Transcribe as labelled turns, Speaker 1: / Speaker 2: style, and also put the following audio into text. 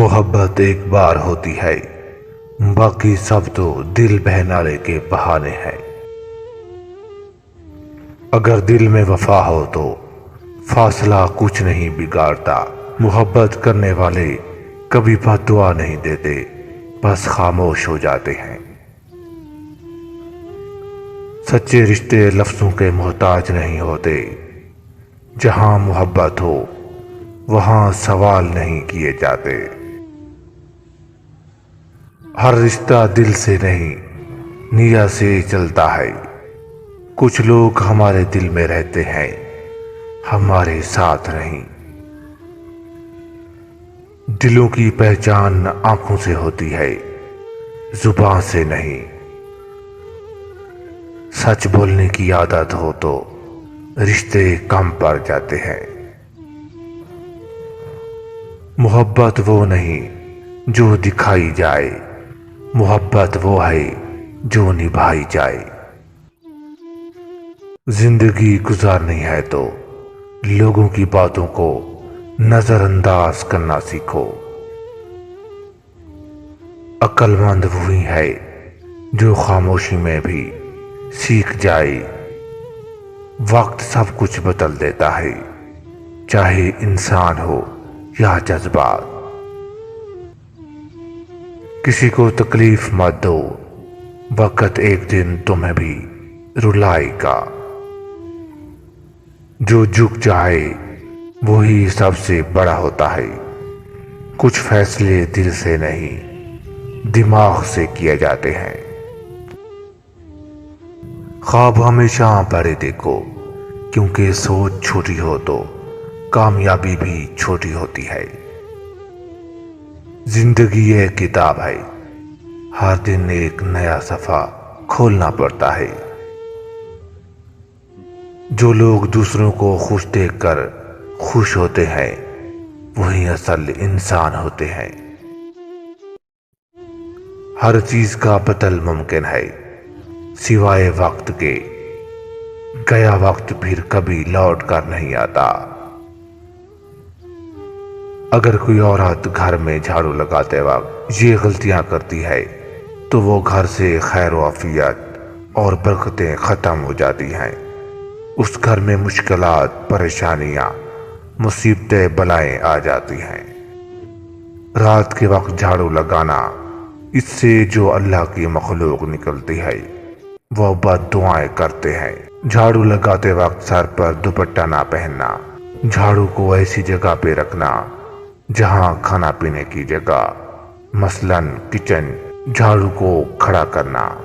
Speaker 1: محبت ایک بار ہوتی ہے، باقی سب تو دل بہلانے کے بہانے ہیں۔ اگر دل میں وفا ہو تو فاصلہ کچھ نہیں بگاڑتا۔ محبت کرنے والے کبھی بد دعا نہیں دیتے، بس خاموش ہو جاتے ہیں۔ سچے رشتے لفظوں کے محتاج نہیں ہوتے۔ جہاں محبت ہو وہاں سوال نہیں کیے جاتے۔ ہر رشتہ دل سے نہیں نیت سے چلتا ہے۔ کچھ لوگ ہمارے دل میں رہتے ہیں، ہمارے ساتھ نہیں۔ دلوں کی پہچان آنکھوں سے ہوتی ہے، زبان سے نہیں۔ سچ بولنے کی عادت ہو تو رشتے کم پڑ جاتے ہیں۔ محبت وہ نہیں جو دکھائی جائے، محبت وہ ہے جو نبھائی جائے۔ زندگی گزارنی ہے تو لوگوں کی باتوں کو نظر انداز کرنا سیکھو۔ عقل مند وہی ہے جو خاموشی میں بھی سیکھ جائے۔ وقت سب کچھ بدل دیتا ہے، چاہے انسان ہو یا جذبات۔ کسی کو تکلیف مت دو، وقت ایک دن تمہیں بھی رلائے گا۔ جو جھک جائے وہی سب سے بڑا ہوتا ہے۔ کچھ فیصلے دل سے نہیں دماغ سے کیے جاتے ہیں۔ خواب ہمیشہ بڑے دیکھو، کیونکہ سوچ چھوٹی ہو تو کامیابی بھی چھوٹی ہوتی ہے۔ زندگی ایک کتاب ہے، ہر دن ایک نیا صفحہ کھولنا پڑتا ہے۔ جو لوگ دوسروں کو خوش دیکھ کر خوش ہوتے ہیں وہی اصل انسان ہوتے ہیں۔ ہر چیز کا بدل ممکن ہے سوائے وقت کے، گیا وقت پھر کبھی لوٹ کر نہیں آتا۔ اگر کوئی عورت گھر میں جھاڑو لگاتے وقت یہ غلطیاں کرتی ہے تو وہ گھر سے خیر و عافیت اور برکتیں ختم ہو جاتی ہیں۔ اس گھر میں مشکلات، پریشانیاں، مصیبتیں، بلائیں آ جاتی ہیں۔ رات کے وقت جھاڑو لگانا، اس سے جو اللہ کی مخلوق نکلتی ہے وہ بد دعائیں کرتے ہیں۔ جھاڑو لگاتے وقت سر پر دوپٹہ نہ پہننا، جھاڑو کو ایسی جگہ پہ رکھنا جہاں کھانا پینے کی جگہ، مثلاً کچن، جھاڑو کو کھڑا کرنا۔